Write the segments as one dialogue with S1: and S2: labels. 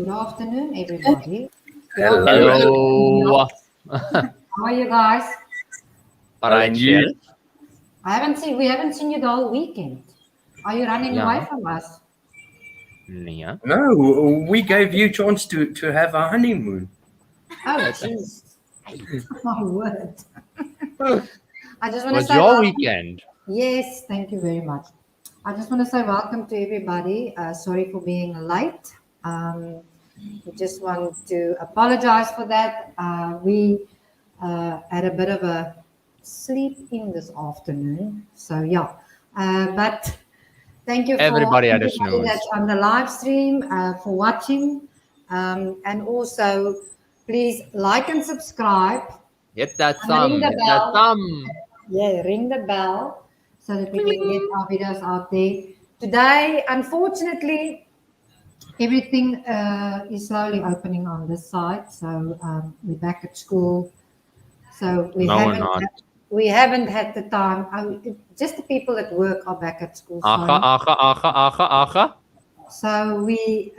S1: Good afternoon, everybody.
S2: Hello.
S1: How are you guys?
S2: Alright,
S3: you?
S1: We haven't seen you the whole weekend. Are you running
S2: Yeah.
S1: away from us?
S2: Yeah.
S3: No, we gave you a chance to have a honeymoon.
S1: Oh, jeez. My word. I just want to
S2: Was
S1: say
S2: your
S1: welcome.
S2: weekend?
S1: Yes, thank you very much. I just want to say welcome to everybody. Sorry for being late. We just want to apologize for that. We had a bit of a sleep in this afternoon. So, yeah. But thank you
S2: Everybody
S1: for
S2: had a
S1: everybody
S2: snooze.
S1: that's on the live stream for watching. And also, please like and subscribe.
S2: Hit that
S1: And
S2: thumb.
S1: ring the
S2: Hit that
S1: bell.
S2: thumb.
S1: Yeah, ring the bell so that we can get our videos out there. Today, unfortunately, everything is slowly opening on this side. So we're back at school. So we
S2: No, we're
S1: haven't
S2: not.
S1: haven't had the time. Just the people at work are back at school.
S2: Aha.
S1: So we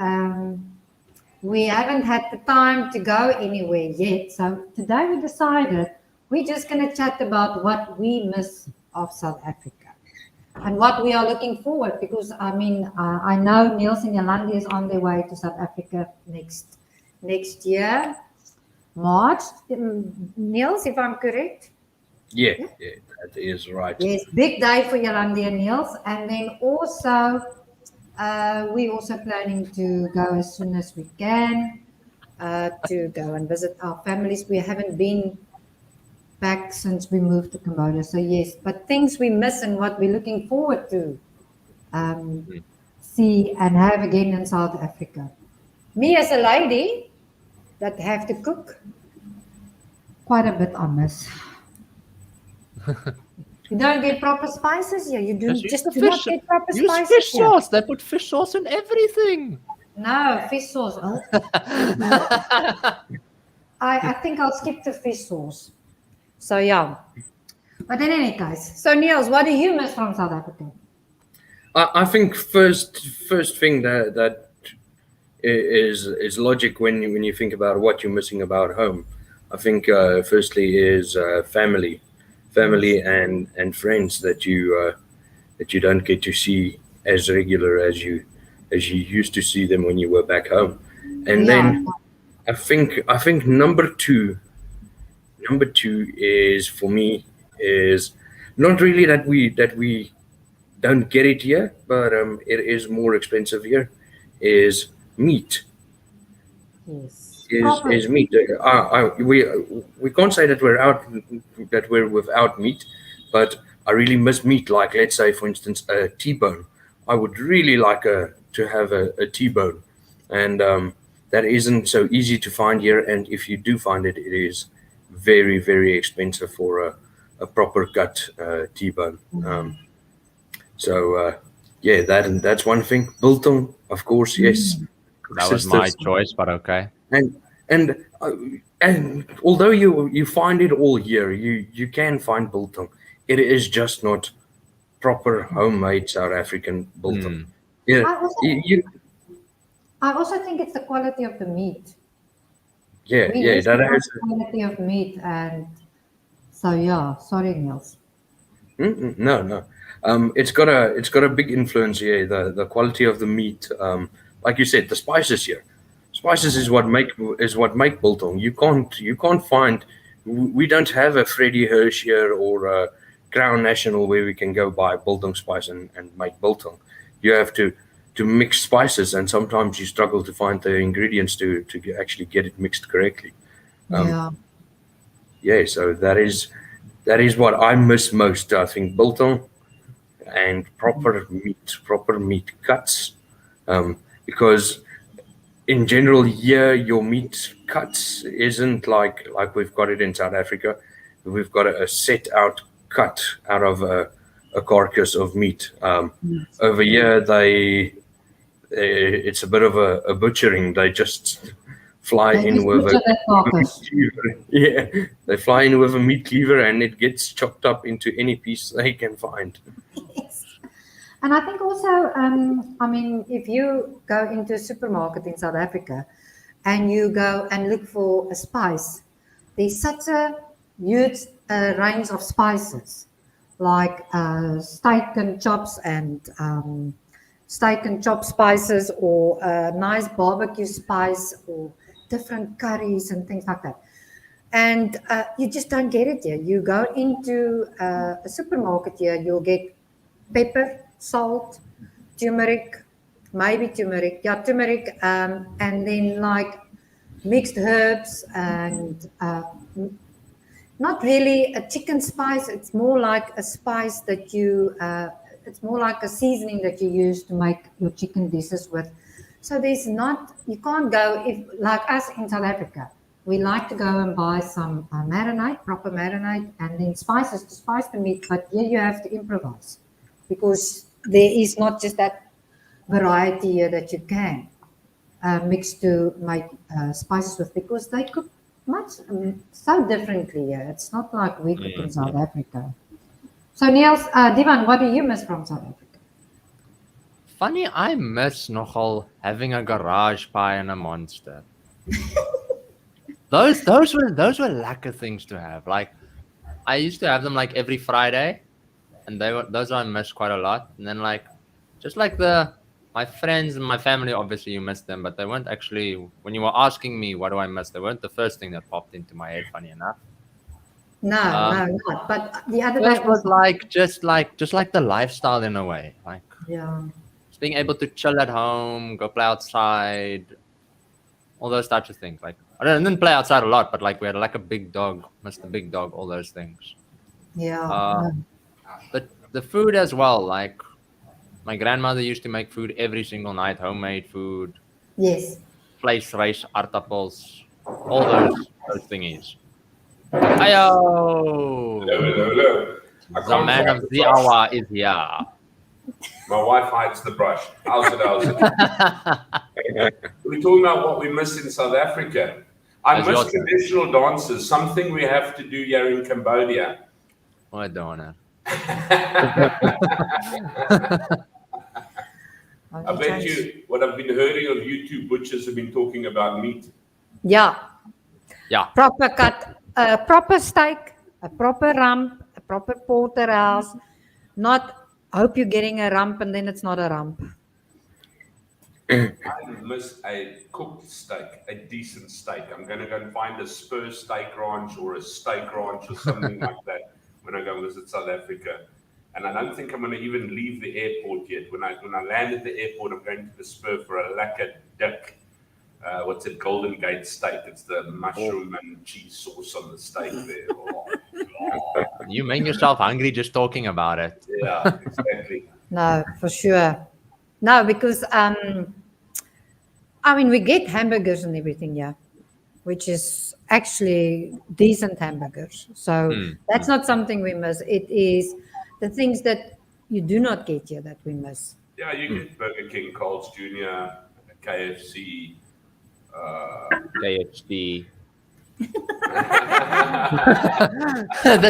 S1: haven't had the time to go anywhere yet. So today we decided we're just going to chat about what we miss of South Africa and what we are looking forward. Because I mean, I know Niels and Yolandi is on their way to South Africa next year, March. Niels, if I'm correct.
S3: Yeah, that is right.
S1: Yes, big day for Yolandi and Niels, and then also. We're also planning to go as soon as we can to go and visit our families. We haven't been back since we moved to Cambodia. So yes, but things we miss and what we're looking forward to see and have again in South Africa. Me as a lady that have to cook, quite a bit I miss. You don't get proper spices here. You do
S2: Use
S1: just
S2: the
S1: do not
S2: fish.
S1: get proper
S2: Use
S1: spices
S2: fish
S1: here.
S2: sauce. They put fish sauce in everything.
S1: No, fish sauce. Oh. I think I'll skip the fish sauce. So yeah. But in any case, so Niels, what do you miss from South Africa?
S3: I think first thing that is logic when you think about what you're missing about home. I think firstly is family and friends that you don't get to see as regular as you used to see them when you were back home. And then I think number two is for me is not really that we don't get it here, but it is more expensive here. Is meat.
S1: Yes.
S3: Is meat. We can't say that we're without meat, but I really miss meat. Like, let's say, for instance, a T-bone. I would really like to have a T-bone, and that isn't so easy to find here. And if you do find it, it is very, very expensive for a proper cut T-bone. So yeah, that's one thing. Biltong, of course, yes.
S2: That was my choice, but okay.
S3: And although you find it all here, you can find biltong. It is just not proper homemade South African biltong. Yeah,
S1: I also think it's the quality of the meat.
S3: yeah. That is
S1: quality of meat, and so yeah. Sorry, Niels.
S3: no. It's got a big influence here. The quality of the meat. Like you said, the spices here. Spices is what make biltong. You can't find. We don't have a Freddie Hirsch here or a Crown National where we can go buy biltong spice and make biltong. You have to mix spices, and sometimes you struggle to find the ingredients to actually get it mixed correctly. Yeah. So that is what I miss most. I think biltong and proper meat cuts, because in general here your meat cuts isn't like we've got it in South Africa. We've got a set out cut out of a carcass of meat. Over here it's a bit of a butchering. They just fly in with a meat cleaver. Yeah, they fly in with a meat cleaver and it gets chopped up into any piece they can find.
S1: Yes. And I think also, I mean, if you go into a supermarket in South Africa and you go and look for a spice, there's such a huge range of spices, like steak and chops and steak and chop spices, or a nice barbecue spice, or different curries and things like that. And you just don't get it here. You go into a supermarket here, you'll get pepper, salt, turmeric, maybe turmeric, yeah, turmeric, and then like mixed herbs and not really a chicken spice. It's more like a spice that it's more like a seasoning that you use to make your chicken dishes with. So there's not, you can't go, if like us in South Africa, we like to go and buy some marinade, proper marinade, and then spices to spice the meat. But here you have to improvise, because there is not just that variety here that you can mix to make spices with, because they cook much so differently here. It's not like we cook in South Africa. So Niels, Divan, what do you miss from South Africa?
S2: Funny, I miss nogal having a garage pie and a monster. Those were lekker things to have. Like, I used to have them like every Friday, and those I miss quite a lot. And then like, just like my friends and my family, obviously you miss them, but they weren't actually, when you were asking me what do I miss, they weren't the first thing that popped into my head, funny enough.
S1: No, not. But the other
S2: That
S1: day
S2: was like just like the lifestyle in a way. Like,
S1: yeah.
S2: just being able to chill at home, go play outside, all those types of things. Like, I didn't play outside a lot, but like we had like a big dog, Mr. Big Dog, all those things.
S1: Yeah.
S2: But the food as well, like my grandmother used to make food every single night, homemade food,
S1: Yes.
S2: vlees, rice, aardappels, all those thingies. Ayo!
S4: Hello.
S2: The man of the hour is here.
S4: My wife hides the brush. How's it? We're talking about what we miss in South Africa. I
S2: That's
S4: miss
S2: your turn.
S4: traditional dances, something we have to do here in Cambodia.
S2: Oh, I don't know.
S4: I bet you what I've been hearing on YouTube, butchers have been talking about meat.
S1: Yeah.
S2: Yeah.
S1: Proper cut, a proper steak, a proper rump, a proper porterhouse. Not hope you're getting a rump and then it's not a rump.
S4: I miss a cooked steak, a decent steak. I'm going to go and find a Spur steak ranch or a steak ranch or something like that when I go visit South Africa. And I don't think I'm going to even leave the airport yet. When I land at the airport, I'm going to the Spur for a lekker dik. What's it? Golden Gate steak. It's the mushroom and cheese sauce on the steak there. Oh.
S2: You make yourself hungry just talking about it.
S4: Yeah, exactly.
S1: No, for sure. No, because I mean, we get hamburgers and everything, yeah, which is actually decent hamburgers. So that's not something we miss. It is the things that you do not get here that we miss.
S4: Yeah, you get Burger King, Carl's Jr., KFC.
S2: KFC. The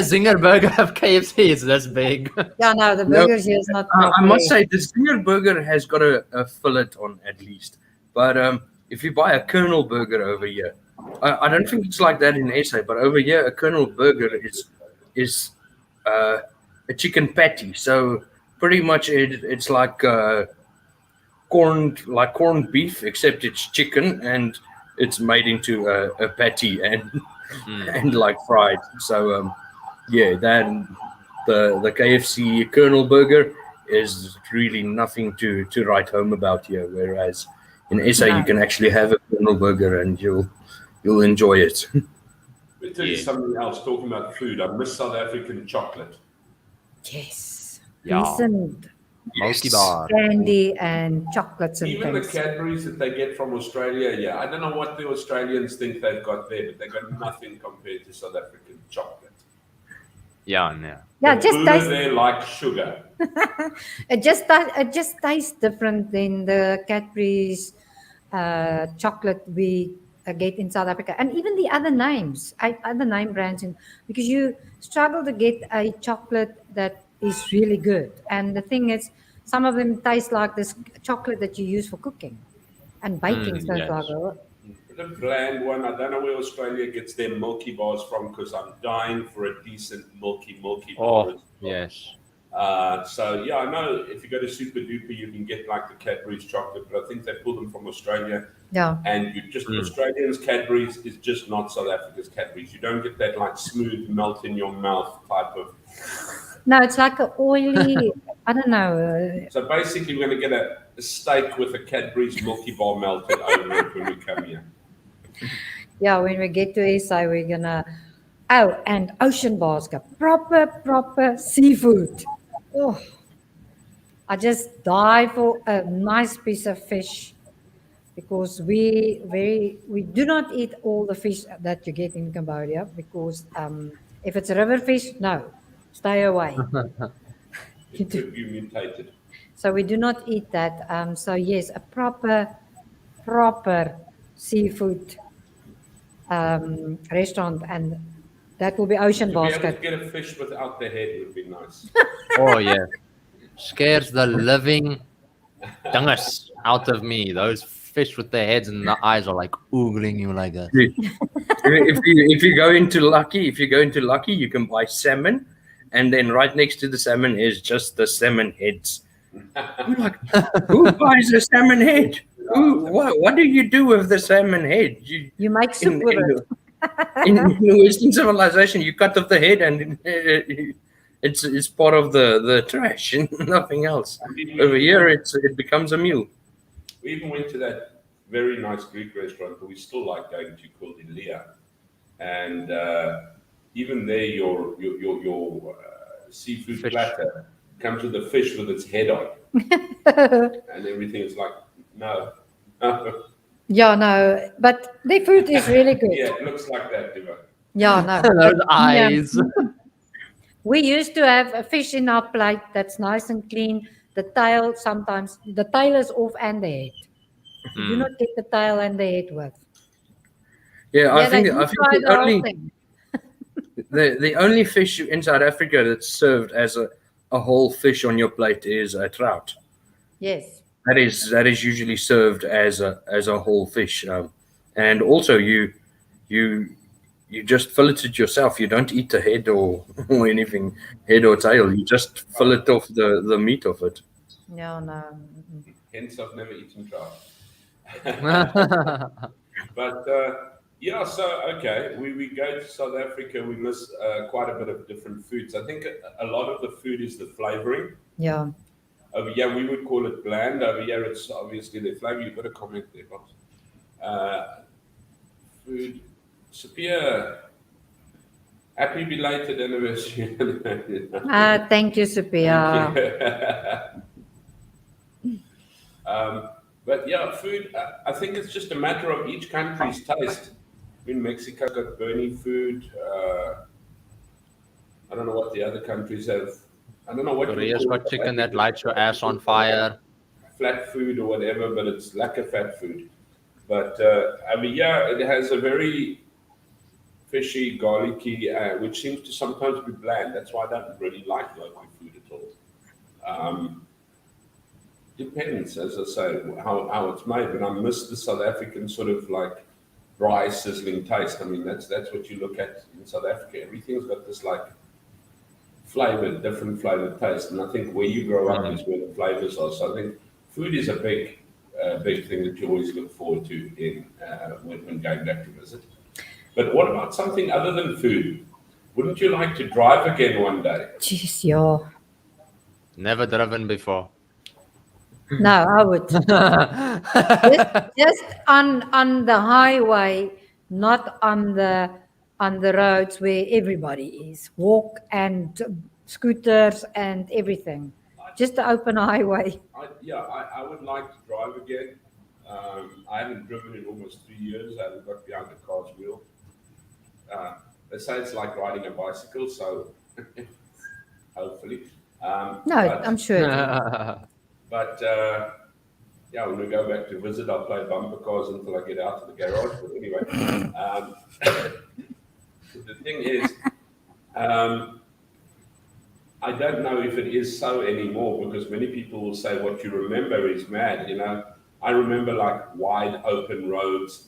S2: Zinger burger of KFC is this big.
S1: Yeah, no, the burgers here is not.
S3: I must say, the Stinger burger has got a fillet on at least. But if you buy a Colonel burger over here, I don't think it's like that in SA, but over here, a Colonel burger is a chicken patty. So pretty much it's like corned beef, except it's chicken and it's made into a patty and like fried. So yeah, then the KFC Colonel burger is really nothing to write home about here. Whereas in SA you can actually have a Colonel burger and you'll enjoy it.
S4: Let me tell you something else. Talking about food, I miss South African chocolate.
S1: Yes.
S2: Yeah.
S1: Decent
S2: Milky bar.
S1: candy and chocolates and
S4: Even the
S1: things.
S4: Cadbury's that they get from Australia, yeah. I don't know what the Australians think they've got there, but they've got nothing compared to South African chocolate.
S2: Yeah, no.
S1: Yeah,
S4: The
S1: just
S4: boomer
S1: taste.
S4: there like sugar.
S1: It just tastes different than the Cadbury's chocolate we get in South Africa, and even the other names, other name brands, because you struggle to get a chocolate that is really good. And the thing is, Some of them taste like this chocolate that you use for cooking and baking. So it's
S2: yes.
S1: like, oh,
S4: The bland one, I don't know where Australia gets their Milky Bars from because I'm dying for a decent Milky bar.
S2: Oh,
S4: as well.
S2: yes.
S4: So yeah, I know if you go to Super Duper, you can get like the Cadbury's chocolate, but I think they pull them from Australia.
S1: yeah.
S4: And you just Australians Cadbury's is just not South Africa's Cadbury's. You don't get that like smooth melt in your mouth type of.
S1: No, it's like an oily, I don't know.
S4: So basically, we're going to get a steak with a Cadbury's Milky Bar melted over it when we come here.
S1: Yeah, when we get to SA, we're gonna. Oh, and Ocean Basket, proper seafood. Oh, I just die for a nice piece of fish because we do not eat all the fish that you get in Cambodia because if it's river fish, no, stay away.
S4: It could be mutated.
S1: So we do not eat that. So yes, a proper seafood restaurant, and that will be Ocean
S4: To be able to
S1: Basket.
S4: get a fish without the head would be nice.
S2: Oh, yeah. Scares the living dungus out of me. Those fish with their heads and the eyes are like oogling you like that.
S3: If you go into Lucky, you can buy salmon, and then right next to the salmon is just the salmon heads. I'm like, who buys a salmon head? What do you do with the salmon head?
S1: You make soup with it.
S3: In Western civilization, you cut off the head and it's part of the trash and nothing else. Over here, it becomes a meal.
S4: We even went to that very nice Greek restaurant that we still like going to called Ilia, and even there, your seafood
S2: Fish.
S4: platter comes with a fish with its head on, and everything is like no.
S1: Yeah, no, but the food is really good.
S4: Yeah, it looks like that, Diva.
S1: Yeah, no.
S2: Those eyes.
S1: We used to have a fish in our plate that's nice and clean. The tail is off and the head. You do not get the tail and the head with.
S3: Yeah, I
S1: they
S3: think
S1: do fry the whole
S3: only
S1: thing.
S3: the only fish in South Africa that's served as a whole fish on your plate is a trout.
S1: Yes.
S3: That is usually served as a whole fish, and also you just fillet it yourself. You don't eat the head or anything, head or tail. You just fillet off the meat of it.
S1: No, no.
S4: Hence, I've never eaten trout. But yeah, so okay, we go to South Africa. We miss quite a bit of different foods. I think a lot of the food is the flavoring.
S1: Yeah.
S4: Over here, we would call it bland. Over here, it's obviously the flavor. You've got a comment there, boss. Food. Sophia, happy belated anniversary.
S1: Thank you, Sophia.
S4: But yeah, food, I think it's just a matter of each country's taste. I mean, Mexico got Bernie food. I don't know what the other countries have. I don't know what
S2: Korea's got chicken that lights your ass on fire.
S4: Flat food or whatever, but it's lack of fat food. But I mean, yeah, it has a very fishy, garlicky, which seems to sometimes be bland. That's why I don't really like local food at all. Depends, as I say, how it's made. But I miss the South African sort of like dry, sizzling taste. I mean, that's what you look at in South Africa. Everything's got this like different flavored taste. And I think where you grow up is where the flavors are. So I think food is a big thing that you always look forward to in when going back to visit. But what about something other than food? Wouldn't you like to drive again one day?
S1: Jeez, yeah.
S2: Never driven before.
S1: No, I would. just on the highway, not on the roads where everybody is. Walk and scooters and everything. Just the open highway.
S4: I would like to drive again. I haven't driven in almost 3 years. I haven't got behind the car's wheel. They say it's like riding a bicycle, so hopefully.
S1: I'm sure.
S4: But yeah, when we go back to visit, I'll play bumper cars until I get out of the garage. But anyway, the thing is, I don't know if it is so anymore, because many people will say what you remember is mad. I remember like wide open roads,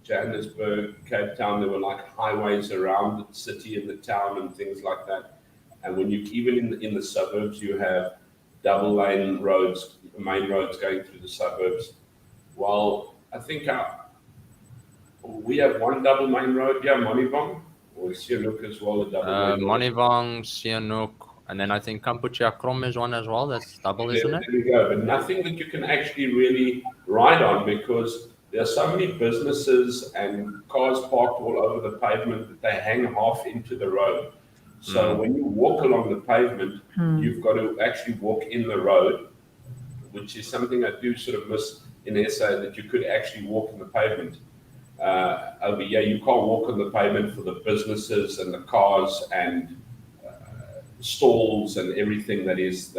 S4: Johannesburg, Cape Town, there were like highways around the city and the town and things like that. And when you, even in the suburbs, you have double lane roads, main roads going through the suburbs. Well, I think we have one double main road, Monivong, or Sihanouk as well, a double main road.
S2: Monivong, Sihanouk, and then I think Kampuchea Krom is one as well. That's double, isn't it?
S4: There you go. But nothing that you can actually really ride on, because there are so many businesses and cars parked all over the pavement that they hang half into the road. So when you walk along the pavement, you've got to actually walk in the road, which is something I do sort of miss in SA, that you could actually walk in the pavement. Over here, you can't walk on the pavement for the businesses and the cars and stalls and everything that is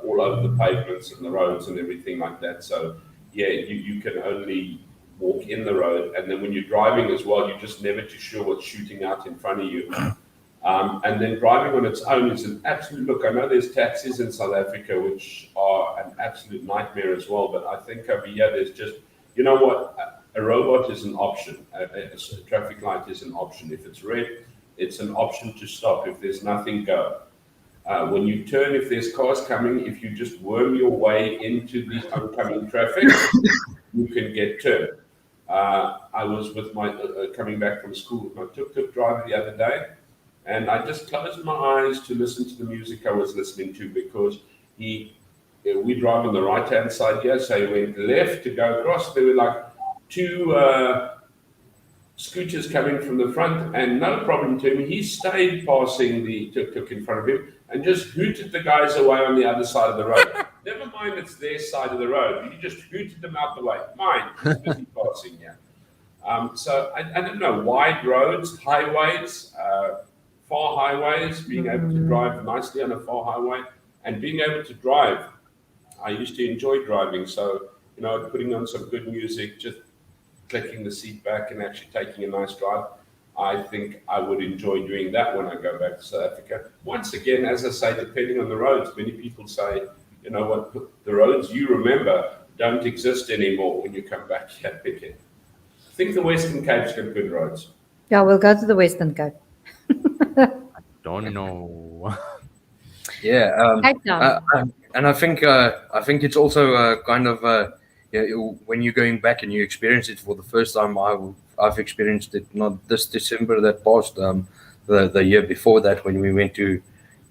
S4: all over the pavements and the roads and everything like that. So yeah, you can only walk in the road, and then when you're driving as well, you're just never too sure what's shooting out in front of you. And then driving on its own is an absolute, look, I know there's taxis in South Africa which are an absolute nightmare as well, but I think over here there's just, you know what, a robot is an option, a traffic light is an option. If it's red, it's an option to stop. If there's nothing, go. When you turn, if there's cars coming, if you just worm your way into the oncoming traffic, you can get turned. I was with my, coming back from school with my tuk-tuk driver the other day, and I just closed my eyes to listen to the music I was listening to, because we drive on the right-hand side here, so he went left to go across. There were like two scooters coming from the front, and no problem to him. He stayed passing the tuk-tuk in front of him and just hooted the guys away on the other side of the road. Never mind it's their side of the road. He just hooted them out the way. Mine, he's busy passing here. So I don't know, wide roads, highways, far highways, being able to drive nicely on a far highway, and being able to drive. I used to enjoy driving, so, putting on some good music, just clicking the seat back and actually taking a nice drive. I think I would enjoy doing that when I go back to South Africa. Once again, as I say, depending on the roads, many people say, you know what, the roads you remember don't exist anymore when you come back here again. I think the Western Cape's got good roads.
S1: Yeah, we'll go to the Western Cape.
S2: Don't know.
S3: Yeah,
S1: Cape Town.
S3: and I think it's also kind of when you're going back and you experience it for the first time. I've experienced it not this December that passed, the year before that, when we went to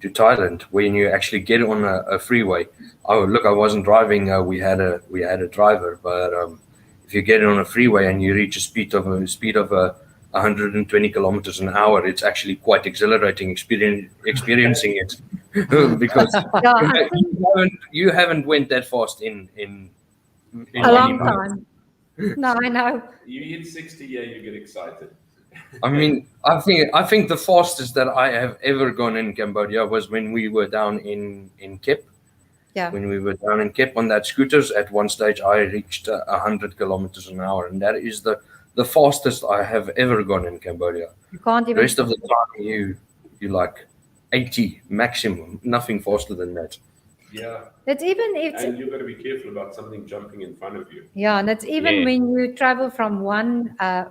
S3: Thailand. When you actually get on a freeway, I wasn't driving. We had a driver, but if you get on a freeway and you reach a speed of 120 kilometers an hour, it's actually quite exhilarating experiencing it, because you haven't went that fast in
S1: a long time. No, I know.
S4: You hit 60, yeah, you get excited.
S3: I mean, I think the fastest that I have ever gone in Cambodia was when we were down in Kep.
S1: Yeah.
S3: When we were down in Kep on that scooters, at one stage I reached 100 kilometers an hour, and that is the fastest I have ever gone in Cambodia.
S1: You can't
S3: The
S1: even.
S3: rest of the time you like 80 maximum, nothing faster than that.
S4: Yeah,
S1: It's even if
S4: and you've got to be careful about something jumping in front of you.
S1: yeah, and it's even
S2: Yeah.
S1: when you travel from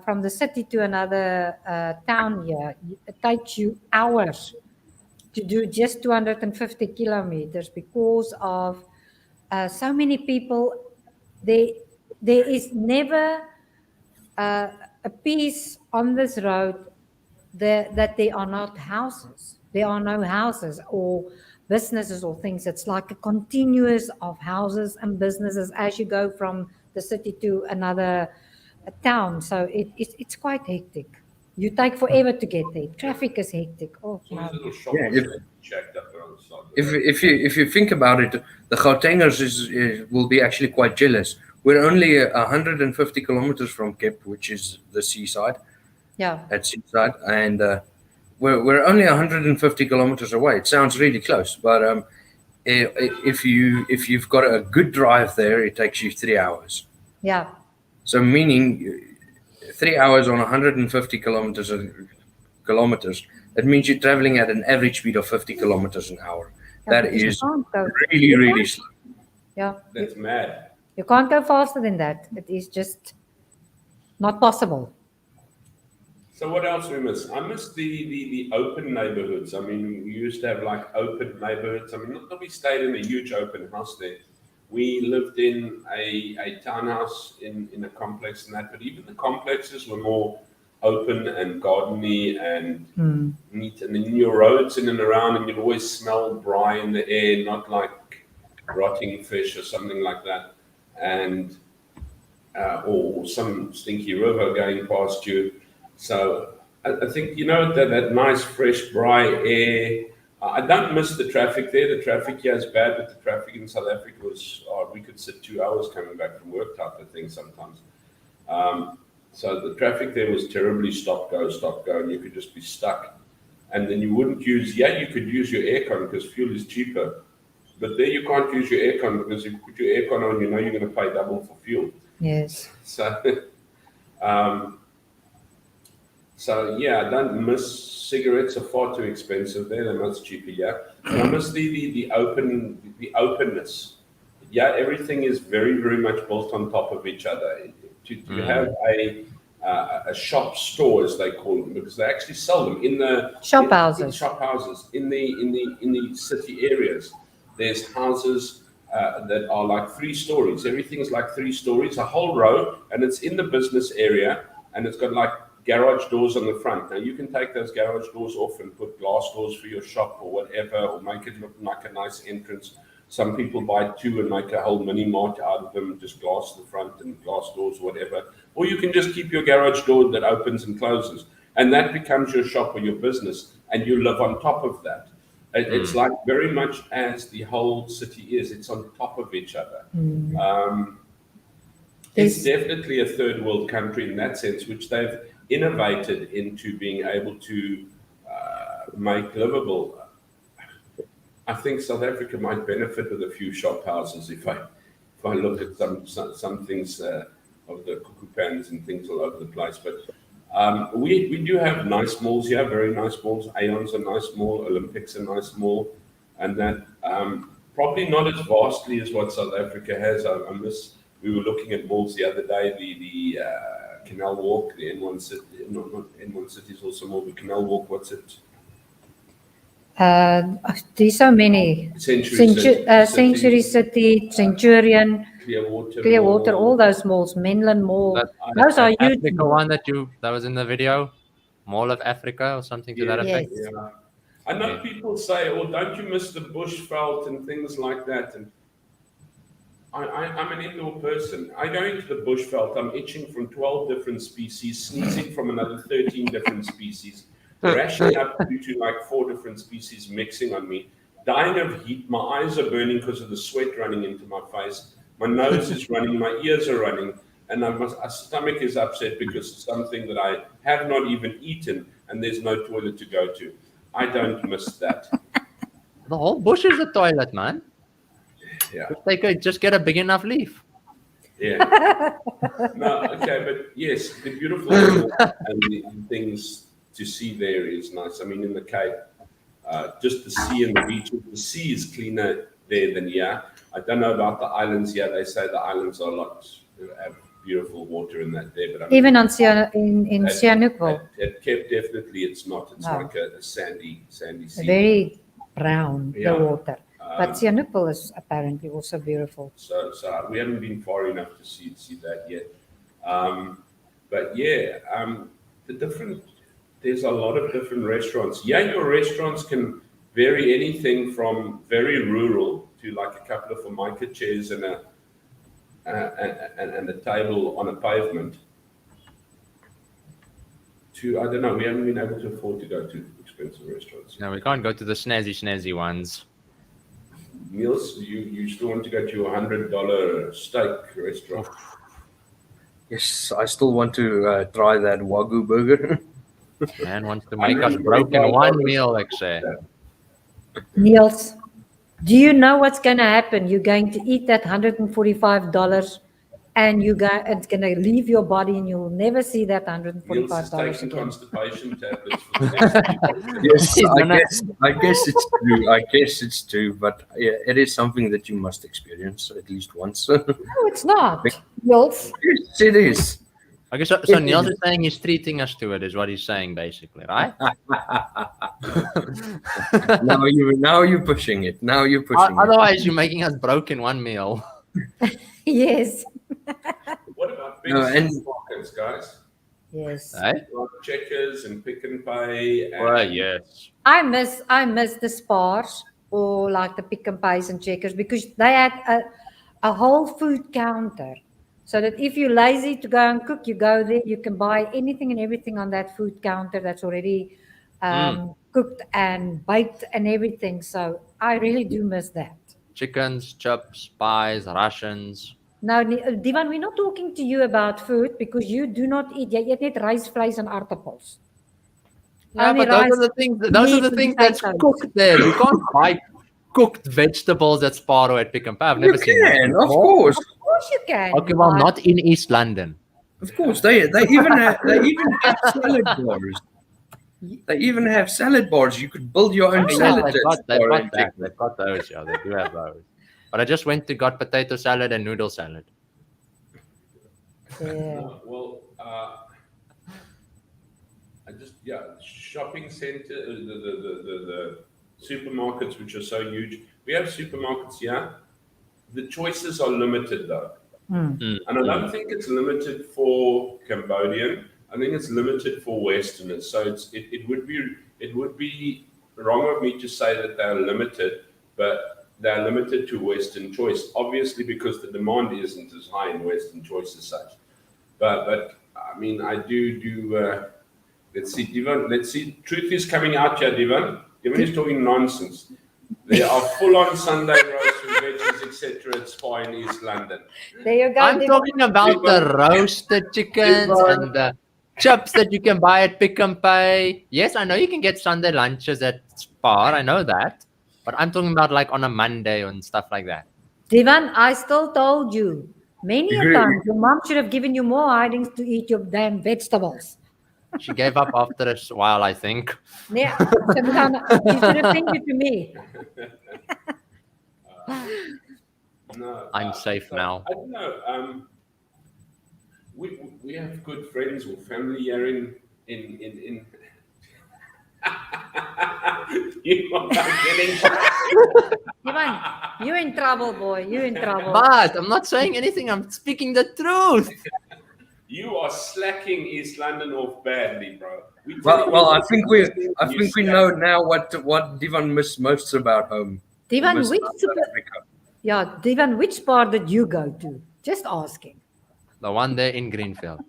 S1: from the city to another town here, it takes you hours to do just 250 kilometers because of so many people. There is never a piece on this road that there are not houses. There are no houses or businesses or things. It's like a continuous of houses and businesses as you go from the city to another town. So it's quite hectic. You take forever to get there. Traffic is hectic. Oh,
S4: All
S1: no.
S4: these little shops
S3: Yeah,
S4: that checked up around the side.
S3: If you think about it, the Gautengers will be actually quite jealous. We're only 150 kilometers from Cape, which is the seaside,
S1: Yeah.
S3: at seaside, and we're only 150 kilometers away. It sounds really close, but if you've got a good drive there, it takes you 3 hours.
S1: Yeah.
S3: So meaning 3 hours on 150 kilometers, That means you're traveling at an average speed of 50 kilometers an hour.
S1: Yeah,
S3: That
S1: because you
S3: is
S1: can't go-
S3: really, really slow.
S1: Yeah,
S4: That's mad.
S1: you can't go faster than that. It is just not possible.
S4: So what else we miss? I miss the open neighborhoods. I mean, we used to have like open neighborhoods. I mean, not that we stayed in a huge open house there. We lived in a townhouse in a complex and that, but even the complexes were more open and gardeny and neat. And then your roads in and around, and you'd always smell brine in the air, not like rotting fish or something like that. And or some stinky river going past you. So I think, that nice fresh dry air. I don't miss the traffic there. The traffic here is bad, but the traffic in South Africa was, we could sit 2 hours coming back from work type of thing sometimes. So the traffic there was terribly stop, go, and you could just be stuck. And then you wouldn't use, you could use your aircon because fuel is cheaper. But there you can't use your aircon because if you put your aircon on, you're going to pay double for fuel.
S1: Yes.
S4: So, I don't miss cigarettes. Are far too expensive there. They're much cheaper. Yeah, and I miss the openness. Yeah, everything is very, very much built on top of each other. To have a shop store, as they call them, because they actually sell them in the
S1: Shop houses.
S4: In shop houses in the city areas. There's houses that are like 3 stories. Everything's like 3 stories, a whole row, and it's in the business area, and it's got like garage doors on the front. Now you can take those garage doors off and put glass doors for your shop or whatever, or make it look like a nice entrance. Some people buy 2 and make a whole mini mart out of them, just glass the front and glass doors, whatever. Or you can just keep your garage door that opens and closes, and that becomes your shop or your business, and you live on top of that. It's like very much as the whole city is. It's on top of each other. It's definitely a third world country in that sense, which they've innovated into being able to make livable. I think South Africa might benefit with a few shop houses if I look at some things of the cuckoo pans and things all over the place. But we do have nice malls here, very nice malls. Aeon's a nice mall, Olympics a nice mall, and that probably not as vastly as what South Africa has. I miss. We were looking at malls the other day. The Canal Walk, the N1 City, not N1 City is also mall. The Canal Walk, what's it?
S1: There's so many. Century City, Centurion, Clearwater, all those malls, Menlyn Mall. Those are huge.
S2: Africa one that was in the video, Mall of Africa or something to that effect.
S1: Yes.
S4: Yeah. I know people say, "Oh, don't you miss the bushveld and things like that?" And I'm an indoor person. I go into the bushveld, I'm itching from 12 different species, sneezing from another 13 different species, rashing up due to like 4 different species mixing on me, dying of heat. My eyes are burning because of the sweat running into my face. My nose is running, my ears are running, and my stomach is upset because it's something that I have not even eaten, and there's no toilet to go to. I don't miss that.
S2: The whole bush is a toilet, man.
S4: Yeah.
S2: If they could just get a big enough leaf.
S4: Yeah. No, okay, but yes, the beautiful and the things to see there is nice. I mean, in the Cape, just the sea and the beaches. The sea is cleaner there than here. I don't know about the islands here. They say the islands are have beautiful water in that there, but I mean,
S1: Even on in Sihanoukville,
S4: at Cape, definitely it's not. It's like a sandy sea.
S1: very brown,
S4: Yeah.
S1: the water. But Sihanoukville is apparently also beautiful.
S4: So we haven't been far enough to see that yet. But yeah, there's a lot of different restaurants. Yeah, your restaurants can vary anything from very rural to like a couple of formica chairs and a table on a pavement to, I don't know, we haven't been able to afford to go to expensive restaurants.
S2: No, we can't go to the snazzy ones.
S4: Niels, you still want to go to a $100 steak restaurant?
S3: Yes, I still want to try that Wagyu burger.
S2: Man wants to make us broke in one meal, actually.
S1: Niels, do you know what's going to happen? You're going to eat that $145 and it's gonna leave your body, and you'll never see that
S4: Niels is
S1: $145
S4: taking
S1: again.
S4: constipation tablets for the next few days.
S3: Yes,
S2: He's
S3: I
S2: gonna-
S3: guess it's true. I guess it's true, but yeah, it is something that you must experience at least once. Yes,
S1: No, it's not. Niels.
S3: it is.
S2: Okay, so Niels is saying he's treating us to it, is what he's saying basically, right?
S3: Now you're pushing it. Now you're pushing it.
S2: Otherwise, you're making us broke in one meal.
S1: Yes.
S4: What about big
S3: No, and-
S4: supermarkets, guys?
S1: Yes.
S2: Eh?
S4: Like Checkers and Pick and Pay. And
S2: Well, yes.
S1: I miss the Spars or like the Pick and Pays and Checkers, because they had a whole food counter. So that if you're lazy to go and cook, you go there, you can buy anything and everything on that food counter that's already cooked and baked and everything. So I really do miss that.
S2: Chickens, chips, pies, rations.
S1: Now, Divan, we're not talking to you about food because you do not eat. You eat net rice, vlees, and aartappels.
S2: Yeah,
S1: Only
S2: but those
S1: rice,
S2: are the things. Those are
S1: meat,
S2: the
S1: and
S2: things that's
S1: potatoes.
S2: cooked there. You can't buy cooked vegetables at Spar or at Pick and Pay. I've
S3: You
S2: never seen that.
S3: can, of course.
S1: Of course you can.
S2: Okay, well,
S1: but-
S2: not in East London.
S3: Of course, they even have salad bars. They even have salad bars. You could build your own
S1: Oh,
S3: salad.
S2: They've
S3: at
S2: got
S3: Spar and
S2: that.
S3: Checkers.
S2: They've got those. Yeah, they do have those. But I just got potato salad and noodle salad.
S1: Yeah.
S4: Well, shopping center, the supermarkets, which are so huge. We have supermarkets here. The choices are limited though. And I don't think it's limited for Cambodian. I think it's limited for Westerners. So it would be wrong of me to say that they're limited, but they're limited to Western choice. Obviously, because the demand isn't as high in Western choice as such. But I mean, I do. Let's see, Divan. Let's see. Truth is coming out here, Divan. Divan is talking nonsense. There are full-on Sunday roasts with veggies, etc. at Spar in East London.
S1: There you go.
S2: I'm
S1: Divan.
S2: talking about the roasted chickens and the chips that you can buy at Pick and Pay. Yes, I know you can get Sunday lunches at Spar. I know that. But I'm talking about like on a Monday and stuff like that.
S1: Divan, I still told you many a
S3: Agree.
S1: time your mom should have given you more hidings to eat your damn vegetables.
S2: She gave up after a while, I think.
S1: Yeah, she should have sent it to me.
S4: No,
S2: I'm safe now.
S4: I don't know. We have good friends or family here in you are getting
S1: Divan, you're in trouble, boy. You're in trouble.
S2: But I'm not saying anything. I'm speaking the truth.
S4: you are slacking East London off badly, bro.
S3: Well, I think we know now what Divan missed most about home.
S1: Divan,
S3: Miss
S1: which
S3: South Africa.
S1: Divan, which part did you go to? Just asking.
S2: The one there in Greenfield.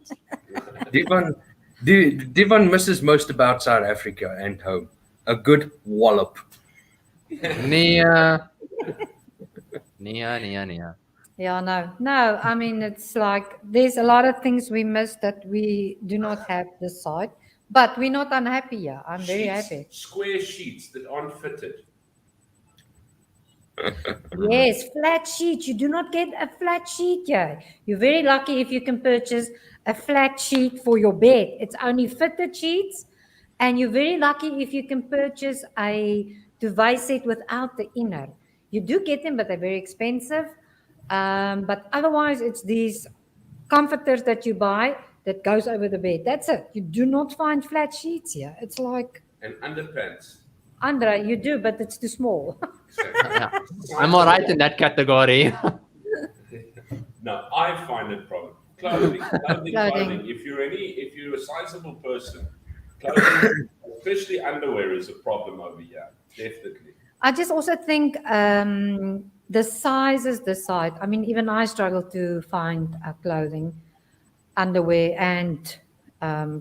S3: Divan misses most about South Africa and home. A good wallop.
S2: Nia.
S1: Yeah, no. I mean, it's like there's a lot of things we miss that we do not have this side, but we're not unhappy. Yeah, I'm very happy.
S4: Square sheets that aren't fitted.
S1: Yes, flat sheet. You do not get a flat sheet here. You're very lucky if you can purchase a flat sheet for your bed. It's only fitted sheets, and you're very lucky if you can purchase a duvet set without the inner. You do get them, but they're very expensive. But otherwise, it's these comforters that you buy that goes over the bed. That's it. You do not find flat sheets here. It's like,
S4: And underpants.
S1: Andra, you do, but it's too small.
S2: Yeah. I'm all right in that category.
S4: No, I find it problem. Clothing. If you're a sizable person, clothing, especially underwear, is a problem over here. Definitely.
S1: I just also think the size is the side. I mean, even I struggle to find clothing, underwear, and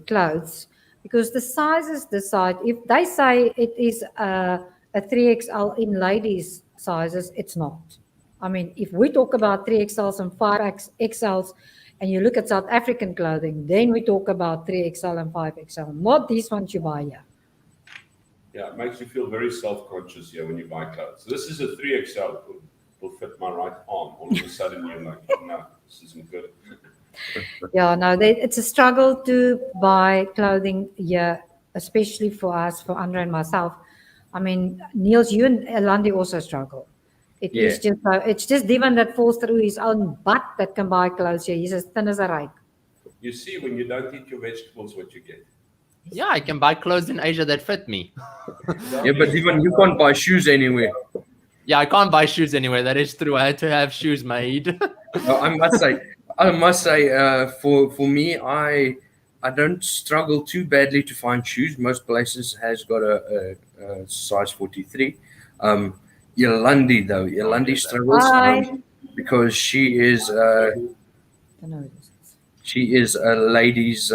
S1: clothes because the size is the side. If they say it is a 3XL in ladies' sizes, it's not. I mean, if we talk about 3XLs and 5XLs, and you look at South African clothing, then we talk about 3XL and 5XL, not these ones you buy here.
S4: Yeah, it makes you feel very self-conscious here when you buy clothes. So this is a 3XL. Will fit my right arm. All of a sudden, you're like, no, this isn't good.
S1: Yeah, no, it's a struggle to buy clothing here, especially for us, for Andre and myself. I mean, Niels, you and Elandi also struggle. It
S3: Yeah.
S1: is just, it's just Divan that falls through his own butt that can buy clothes here. He's as thin as a rake.
S4: You see, when you don't eat your vegetables, what you get.
S2: Yeah, I can buy clothes in Asia that fit me.
S3: Yeah, but even you can't buy shoes anywhere.
S2: Yeah, I can't buy shoes anywhere. That is true. I had to have shoes made.
S3: No, I must say, for me, I don't struggle too badly to find shoes. Most places has got a size 43. Yolandi though, Yolandi struggles
S1: Hi.
S3: because she is a ladies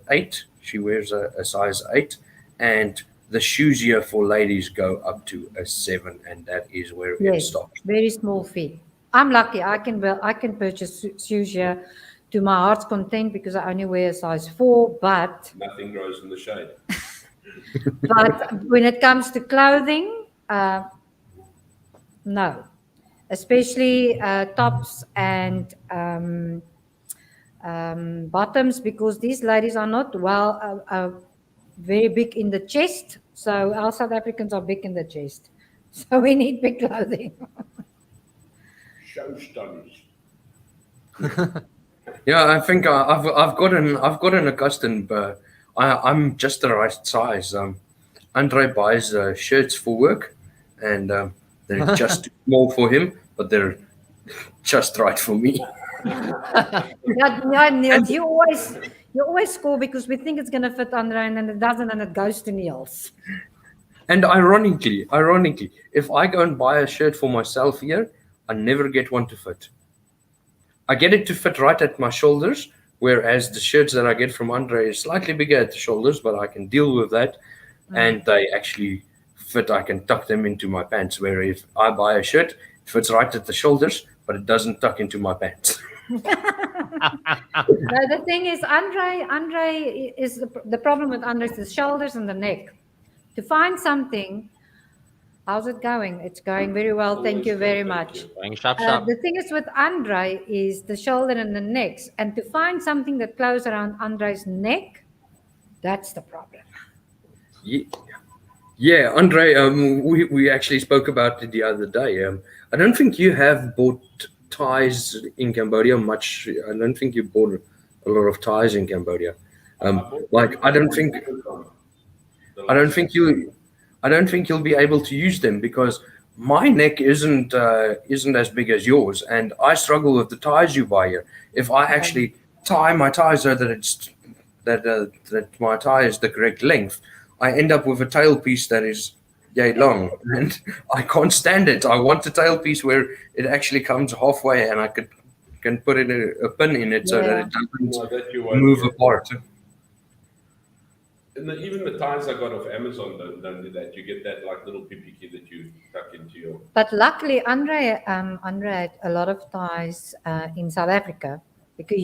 S3: 8. She wears a size 8, and the shoes here for ladies go up to a 7, and that is where it
S1: Yes,
S3: stops.
S1: very small feet. I'm lucky. I can purchase shoes here to my heart's content because I only wear a size 4. But
S4: Nothing grows in the shade.
S1: when it comes to clothing, no, especially tops and bottoms, because these ladies are not very big in the chest. So our South Africans are big in the chest. So we need big clothing.
S4: Show stunners.
S3: Yeah, I think I've gotten accustomed. I'm just the right size. Andre buys shirts for work, and they're just too small for him, but they're just right for me.
S1: Yeah, Niels, you always score because we think it's going to fit Andre and then it doesn't, and it goes to Niels.
S3: And ironically, if I go and buy a shirt for myself here, I never get one to fit. I get it to fit right at my shoulders, whereas the shirts that I get from Andre is slightly bigger at the shoulders, but I can deal with that, and they actually fit. I can tuck them into my pants. Where if I buy a shirt, it fits right at the shoulders, but it doesn't tuck into my pants.
S1: No, the thing is, Andre is the problem with Andre is the shoulders and the neck. To find something, how's it going? It's going very well. Thank you very much.
S2: Going sharp, sharp.
S1: The thing is with Andre is the shoulder and the necks, and to find something that closes around Andre's neck, that's the problem.
S3: Yeah, Andre. We actually spoke about it the other day. I don't think you have bought ties in Cambodia much. I don't think you bought a lot of ties in Cambodia. I don't think you'll be able to use them because my neck isn't as big as yours, and I struggle with the ties you buy here. If I actually tie my tie so that that my tie is the correct length, I end up with a tailpiece that is yay long, and I can't stand it. I want a tailpiece where it actually comes halfway, and I can put a pin in it so that it doesn't move apart.
S4: And even the ties I got off Amazon don't do that. You get that like little pipiki that you tuck into your.
S1: But luckily, Andre had a lot of ties in South Africa because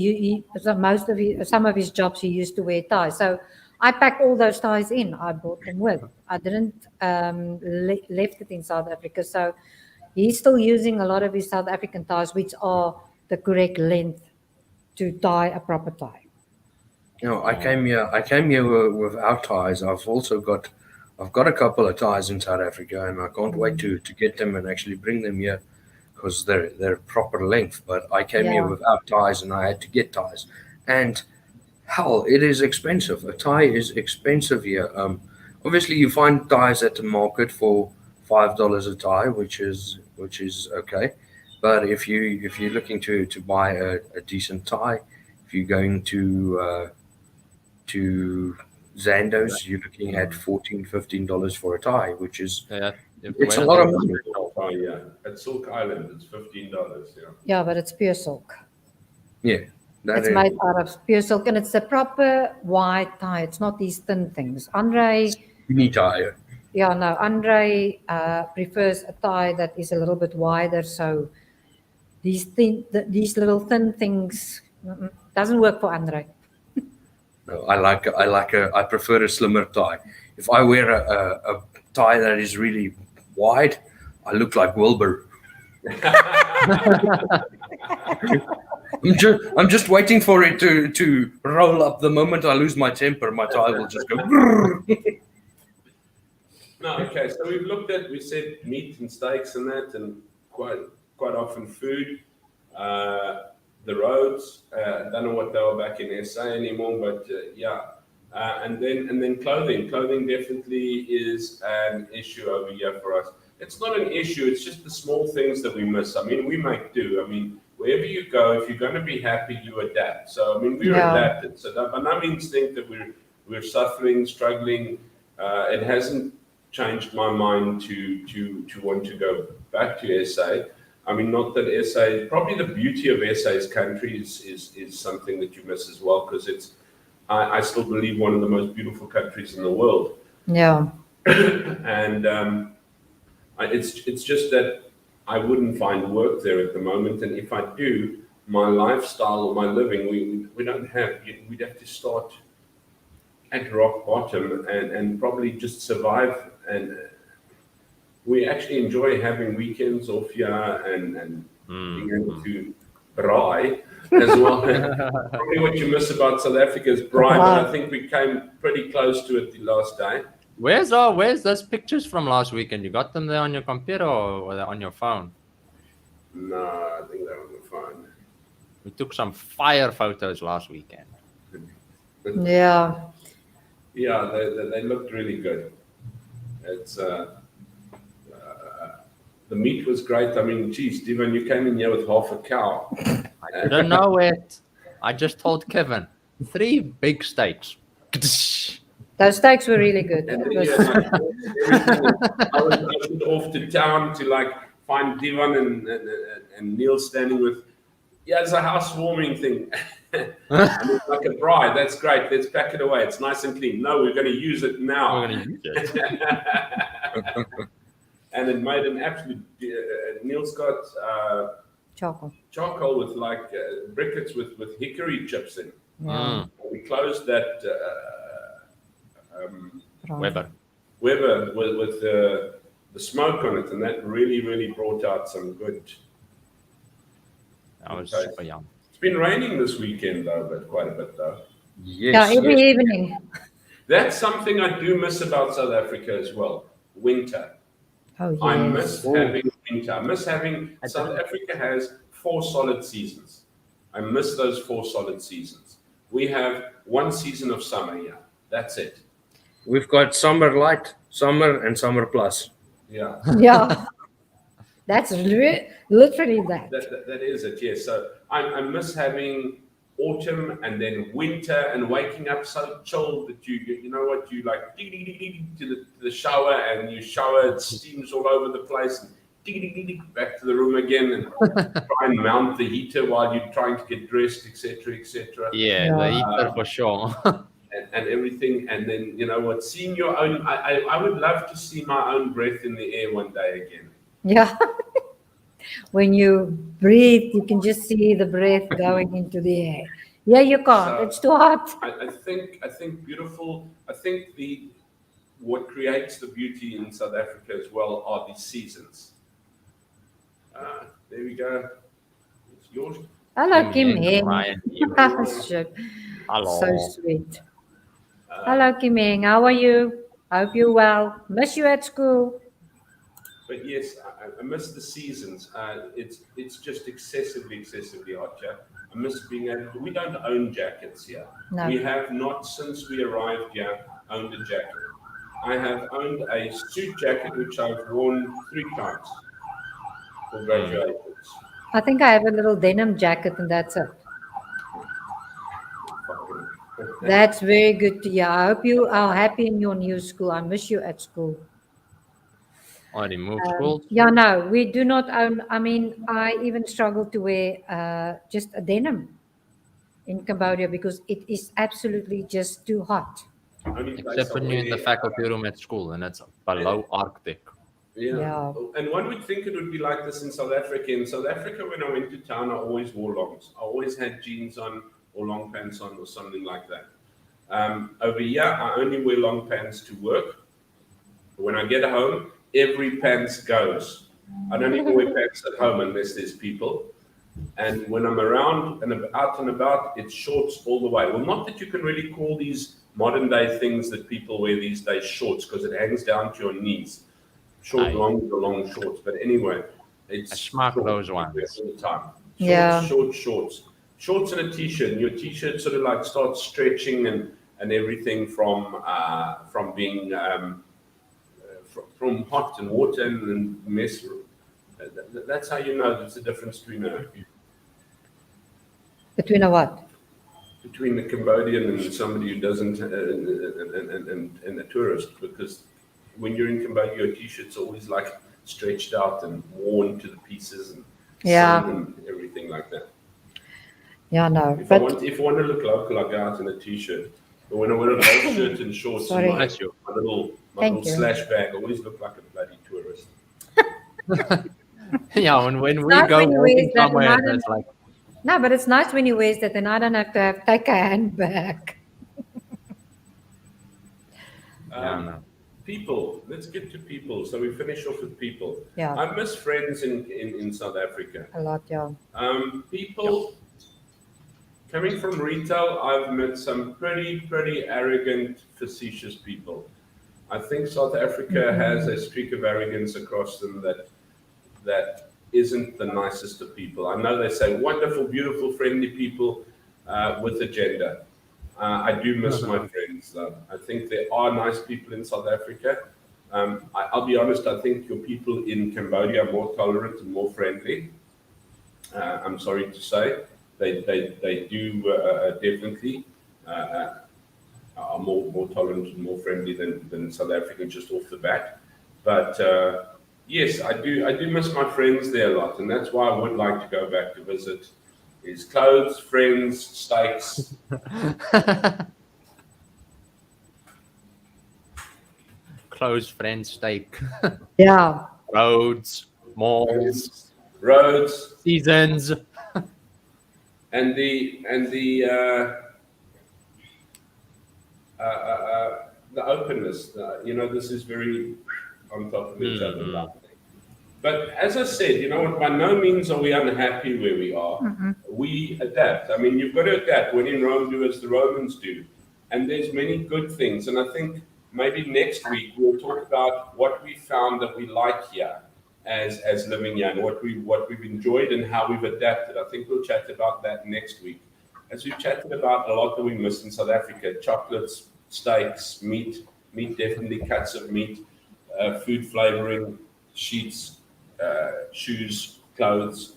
S1: some of his jobs he used to wear ties. So I packed all those ties in. I brought them with. I didn't left it in South Africa. So he's still using a lot of his South African ties, which are the correct length to tie a proper tie.
S3: You know, I came here without ties. I've got a couple of ties in South Africa, and I can't wait to get them and actually bring them here because they're proper length. But I came here without ties, and I had to get ties. And hell, it is expensive. A tie is expensive here. Obviously, you find ties at the market for $5 a tie, which is okay. But if you're looking to buy a decent tie, if you're going to Zandos, you're looking at $14-15 for a tie, which is it's a lot of money.
S4: Oh yeah, at Silk Island it's $15. Yeah.
S1: Yeah, but it's pure silk.
S3: Yeah,
S1: It's made out of pure silk, and it's a proper white tie. It's not these thin things. Andre,
S3: skinny tie.
S1: Yeah, no, Andre prefers a tie that is a little bit wider. So these little thin things doesn't work for Andre.
S3: No, I prefer a slimmer tie. If I wear a tie that is really wide, I look like Wilbur. I'm just waiting for it to roll up. The moment I lose my temper, my tie will just go. Brrr.
S4: No, okay. So we said meat and steaks and that, and quite often food. The roads. I don't know what they were back in SA anymore, but yeah. And then clothing. Clothing definitely is an issue over here for us. It's not an issue. It's just the small things that we miss. I mean, we make do. I mean, wherever you go, if you're going to be happy, you adapt. So I mean, we're adapted. So that, by no means think that we're suffering, struggling. It hasn't changed my mind to want to go back to SA. I mean, not that SA. Probably the beauty of SA's country is something that you miss as well, because it's. I still believe one of the most beautiful countries in the world.
S1: Yeah.
S4: And it's just that I wouldn't find work there at the moment, and if I do, my lifestyle, my living, we don't have. We'd have to start at rock bottom and probably just survive. And we actually enjoy having weekends off here and being able to braai as well. Probably what you miss about South Africa is braai, but I think we came pretty close to it the last day.
S2: Where's those pictures from last weekend? You got them there on your computer or they're on your phone?
S4: No, I think they're on the phone.
S2: We took some fire photos last weekend.
S1: Yeah.
S4: Yeah, they looked really good. It's the meat was great. I mean, geez, Devon, you came in here with half a cow.
S2: I didn't know it. I just told Kevin 3 big steaks.
S1: Those steaks were really good.
S4: And
S1: It
S4: then,
S1: was-
S4: I was off to town to like find Devon and Neil standing with. Yeah, it's a housewarming thing. And it's like a bride. That's great. Let's pack it away. It's nice and clean. No, we're going to use it now.
S2: We're gonna use it.
S4: And it made an absolute. Neil's got charcoal with like briquettes with hickory chips in.
S1: Yeah.
S4: We closed that
S2: Weber.
S4: Weber with the smoke on it, and that really brought out some good.
S2: That was super yum.
S4: It's been raining this weekend though, but quite a bit though.
S3: Yes.
S1: Yeah, every evening.
S4: That's something I do miss about South Africa as well. Winter.
S1: Oh, yes.
S4: I miss having winter. I miss having. South Africa has 4 solid seasons. I miss those 4 solid seasons. We have 1 season of summer here. That's it.
S3: We've got summer light, summer, and summer plus.
S4: Yeah.
S1: Yeah. That's literally that.
S4: That is it, yes. So I miss having autumn and then winter and waking up so chilled that you know what, you like dig, dig, dig, dig, to the shower, and you shower, it steams all over the place, and dig, dig, dig, dig, back to the room again, and try and mount the heater while you're trying to get dressed, etc., etc.
S2: Yeah, the heater for sure.
S4: And everything, and then you know what, seeing your own, I would love to see my own breath in the air one day again.
S1: Yeah. When you breathe, you can just see the breath going into the air. Yeah, you can't.
S4: So,
S1: It's too hot.
S4: I think beautiful. I think what creates the beauty in South Africa as well are the seasons. There we go. It's yours.
S1: Hello, Kim
S2: Heng,
S1: Heng.
S2: Ryan.
S1: Shit.
S2: Hello.
S1: So sweet. Hello, Kim Heng. How are you? Hope you're well. Miss you at school.
S4: But yes, I miss the seasons. It's just excessively hot here. I miss being able. We don't own jackets here.
S1: No.
S4: We have not, since we arrived here, owned a jacket. I have owned a suit jacket which I've worn 3 times for graduations.
S1: I think I have a little denim jacket and that's it. That's very good to hear. I hope you are happy in your new school. I miss you at school.
S2: Already moved schools.
S1: Yeah, no, we do not own. I mean, I even struggle to wear just a denim in Cambodia because it is absolutely just too hot.
S4: Only place
S2: Except
S4: I
S2: when you're in the
S4: wear-
S2: faculty room at school and it's below Arctic.
S4: Yeah. And one would think it would be like this in South Africa. In South Africa, when I went to town, I always wore longs. I always had jeans on or long pants on or something like that. Over here, I only wear long pants to work. When I get home, every pants goes. I don't even wear pants at home unless there's people. And when I'm around and out and about, it's shorts all the way. Well, not that you can really call these modern day things that people wear these days shorts, because it hangs down to your knees. Short,
S2: Aye.
S4: long shorts. But anyway, it's
S2: I smack
S4: short.
S2: those ones.
S4: All the time.
S1: Yeah.
S4: Shorts. Shorts and a t-shirt. And your t-shirt sort of like starts stretching and everything from being from hot and water and mess. That's how you know there's a difference between
S1: Between a what?
S4: between the Cambodian and somebody who doesn't and a tourist, because when you're in Cambodia, your t-shirt's always like stretched out and worn to the pieces and
S1: Yeah.
S4: sun and everything like that.
S1: Yeah, no.
S4: If I
S1: But
S4: want to look local, I go out in a t-shirt. But when I wear a golf shirt and shorts,
S1: Sorry.
S4: and my
S2: Bless you.
S4: little
S1: Thank you.
S4: slash bag, I always look like a bloody tourist.
S2: Yeah, when we
S1: Not
S2: go
S1: when you
S2: walking
S1: raise that
S2: somewhere,
S1: modern-
S2: it's like,
S1: no, but it's nice when you wear that, and I don't have to take a handbag.
S2: no.
S4: People, let's get to people. So we finish off with people.
S1: Yeah,
S4: I miss friends in South Africa.
S1: a lot, yeah.
S4: People coming from retail, I've met some pretty arrogant, facetious people. I think South Africa has a streak of arrogance across them that isn't the nicest of people. I know they say wonderful, beautiful, friendly people with agenda. I do miss my friends, though. I think there are nice people in South Africa. I'll be honest, I think your people in Cambodia are more tolerant and more friendly. I'm sorry to say. They do definitely are more tolerant and more friendly than South Africans just off the bat. But yes, I do miss my friends there a lot, and that's why I would like to go back to visit. Is clothes, friends, steaks.
S2: Close friend steak,
S1: Yeah,
S2: roads, malls,
S4: Roads,
S2: seasons.
S4: and the openness. This is very on top of each other.
S2: Mhm.
S4: But as I said, by no means are we unhappy where we are. We adapt. I mean, you've got to adapt. When in Rome, do as the Romans do. And there's many good things. And I think maybe next week we'll talk about what we found that we like here as living here, and what we've enjoyed and how we've adapted. I think we'll chat about that next week. As we've chatted about a lot that we miss in South Africa: chocolates, steaks, meat, definitely cuts of meat, food flavoring, sheets, shoes, clothes,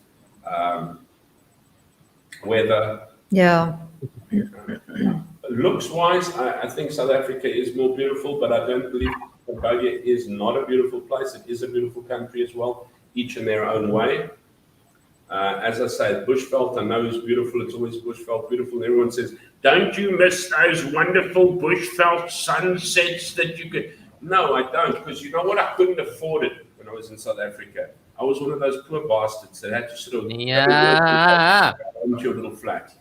S4: weather.
S1: yeah.
S4: Looks wise, I think South Africa is more beautiful, but I don't believe Cambodia is not a beautiful place. It is a beautiful country as well, each in their own way. As I say, Bushveld, I know is beautiful. It's always Bushveld beautiful. And everyone says, don't you miss those wonderful Bushveld sunsets that you could? No, I don't, because you know what? I couldn't afford it when I was in South Africa. I was one of those poor bastards that had to sort of
S2: Yeah.
S4: into your little flat.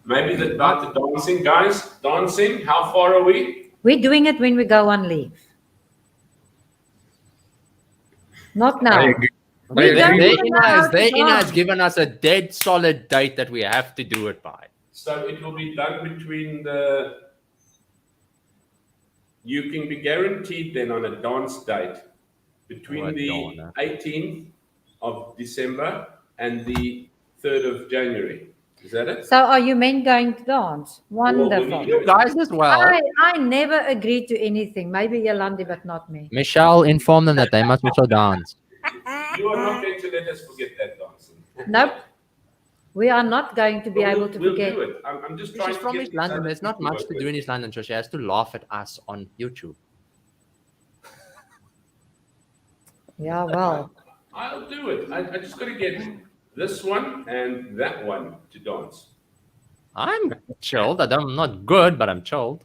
S4: Maybe about the dancing, guys. Dancing, how far are we?
S1: We're doing it when we go on leave. Not now.
S3: I agree.
S1: We
S3: I
S1: don't
S3: agree.
S1: even know how to
S2: They
S1: dance.
S2: has given us a dead solid date that we have to do it by.
S4: So it will be done between you can be guaranteed then on a dance date between
S2: What
S4: the
S2: donna.
S4: 18th of December and the 3rd of January. Is that it?
S1: So are you men going to dance? Wonderful.
S4: need-
S2: You guys as well.
S1: I never agreed to anything. Maybe Yolandi, but not me.
S2: Michelle informed them that they must also dance.
S4: You are not going to let us forget that dancing.
S1: Nope. We are not going to be
S4: But
S1: able to
S4: we'll
S1: forget.
S4: do it. I'm just trying
S2: She's
S4: to
S2: from
S4: get
S2: East
S4: these
S2: London.
S4: other
S2: There's not
S4: people
S2: much to
S4: work
S2: do in
S4: with.
S2: East London, so she has to laugh at us on YouTube.
S1: Yeah, well.
S4: I'll do it. I just got to get this one and that one to dance.
S2: I'm chilled. I'm not good, but I'm chilled.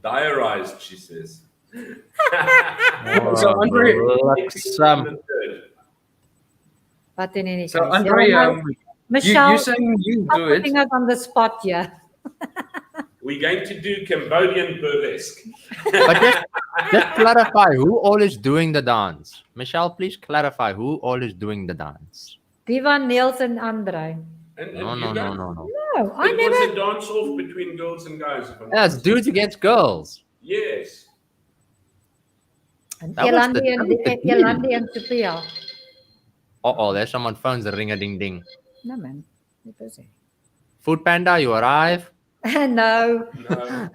S4: Diarized, she says.
S3: So, Andre,
S2: Some.
S1: But in any case.
S3: So, Andre,
S1: yeah, no, Michelle,
S3: you're saying you
S1: stop
S3: do it.
S1: putting us on the spot here.
S4: We're going to do Cambodian burlesque.
S2: But just clarify who all is doing the dance. Michelle, please clarify who all is doing the dance.
S1: Divan, Niels, and Andre.
S4: And
S2: No,
S4: you
S2: no, no,
S4: guys?
S2: no, no.
S1: No, I
S4: It
S1: never.
S4: was a dance off between girls and guys. If I'm
S2: Yeah, it's
S4: honest.
S2: dudes against girls.
S4: Yes.
S1: And
S2: That was the-
S1: Yolandi and
S2: that was the key.
S1: Yolandi and Sophia.
S2: Oh, there's someone phone's ring a ding ding.
S1: No man, you're busy.
S2: Food Panda, you arrive.
S1: No.
S4: No.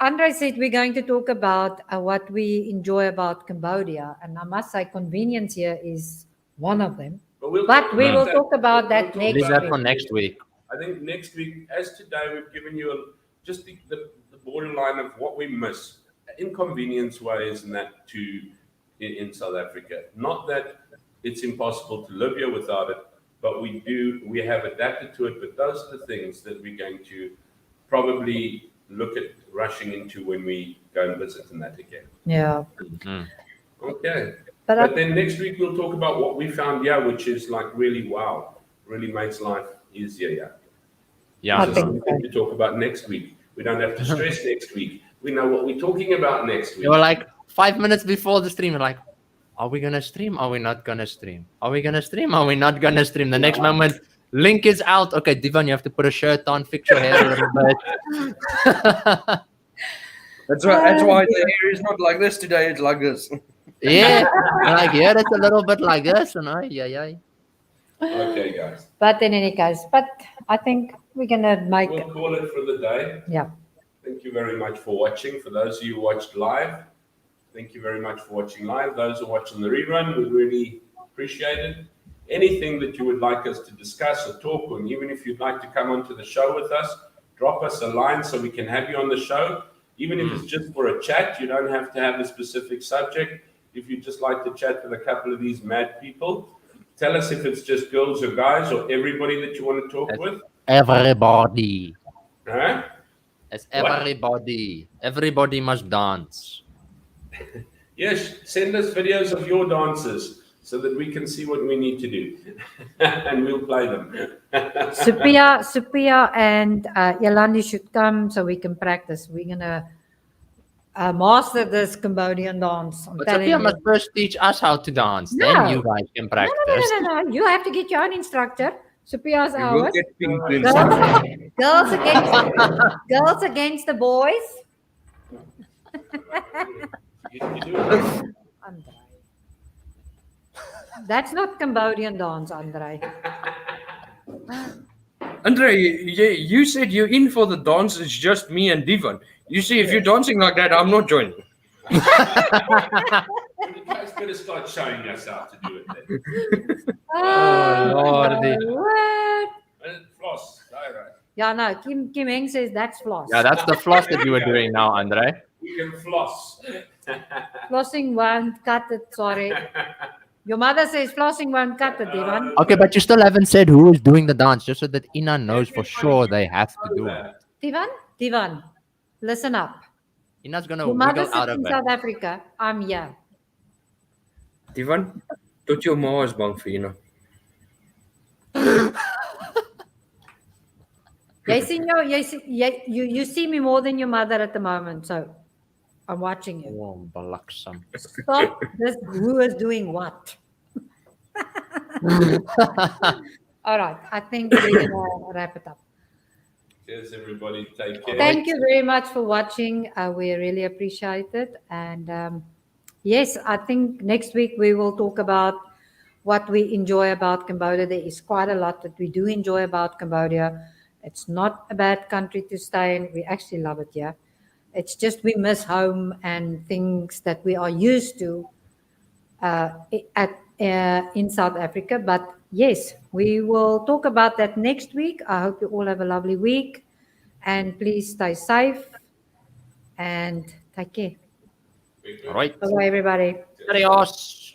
S1: Andre said we're going to talk about what we enjoy about Cambodia, and I must say convenience here is one of them.
S4: But
S1: We
S2: Mm.
S1: will talk about that
S4: talk
S1: next
S2: Leave that
S1: week.
S2: for next week.
S4: I think next week, as today, we've given you just the borderline of what we miss, inconvenience ways, and that too in South Africa. Not that it's impossible to live here without it, but we have adapted to it. But those are the things that we're going to probably look at rushing into when we go and visit in that again.
S1: Yeah,
S2: Mm.
S4: Okay.
S1: but
S4: But then next week we'll talk about what we found here, which is like really wow, really makes life easier. Yeah.
S2: Yeah.
S1: I
S4: So
S1: think
S4: something to talk about next week. We don't have to stress next week. We know what we're talking about next
S2: They
S4: week.
S2: were like 5 minutes before the stream, we're like, are we gonna stream? Are we not gonna stream? Are we gonna stream? Are we not gonna stream? The next moment, link is out. Okay, Divan, you have to put a shirt on, fix your hair a little bit.
S3: That's right. That's why the hair is not like this today. It's like this.
S2: Yeah, like yeah, it's a little bit like this, and yeah.
S4: Okay, guys.
S1: But in any case, but I think we're gonna make
S4: We'll call it for the day.
S1: yeah.
S4: Thank you very much for watching. For those of you who watched live, thank you very much for watching live. Those who are watching the rerun, we really appreciate it. Anything that you would like us to discuss or talk on, even if you'd like to come onto the show with us, drop us a line so we can have you on the show. Even if it's just for a chat, you don't have to have a specific subject. If you'd just like to chat with a couple of these mad people, tell us if it's just girls or guys or everybody that you want to talk with.
S2: Everybody.
S4: Huh?
S2: It's
S4: What?
S2: everybody. Everybody must dance.
S4: Yes, send us videos of your dances so that we can see what we need to do. And we'll play them.
S1: Sophia and Yolandi should come so we can practice. We're gonna master this Cambodian dance. I'm
S2: But
S1: telling
S2: Sophia
S1: you.
S2: must first teach us how to dance.
S1: No.
S2: Then you guys can practice.
S1: No. You have to get your own instructor. Sophia's
S3: We will
S1: ours.
S3: get pink
S1: Girls against the boys.
S4: You do it.
S1: Andre. That's not Cambodian dance, Andre.
S3: Andre, you said you're in for the dance. It's just me and Divan. You see, if you're dancing like that, I'm not joining.
S4: You guys better start showing us how to do it then.
S2: Oh, Lordy.
S1: What?
S4: Floss, Tyra.
S1: Yeah, no. Kim Heng says that's floss.
S2: Yeah, that's the floss that you were doing now, Andre.
S4: We can floss.
S1: Flossing won't cut it. Sorry. Your mother says flossing won't cut it, Divan.
S2: Okay, but you still haven't said who is doing the dance, just so that Ina knows for sure they have to do it.
S1: Divan, listen up.
S2: Ina's gonna
S1: Your mother
S2: wiggle out
S1: sits
S2: of
S1: in
S2: it.
S1: South Africa. I'm here.
S3: Divan, tot jou ma is bang vir jou.
S1: You see me more than your mother at the moment, so I'm watching you.
S2: Oh, balaksam.
S1: Stop this. Who is doing what? All right. I think we're gonna wrap it up.
S4: Cheers, everybody. Take care.
S1: Thank you very much for watching. We really appreciate it. And yes, I think next week we will talk about what we enjoy about Cambodia. There is quite a lot that we do enjoy about Cambodia. It's not a bad country to stay in. We actually love it here. It's just we miss home and things that we are used to in South Africa. But yes, we will talk about that next week. I hope you all have a lovely week. And please stay safe and take care.
S2: All right.
S1: Bye-bye, everybody.
S2: Adios.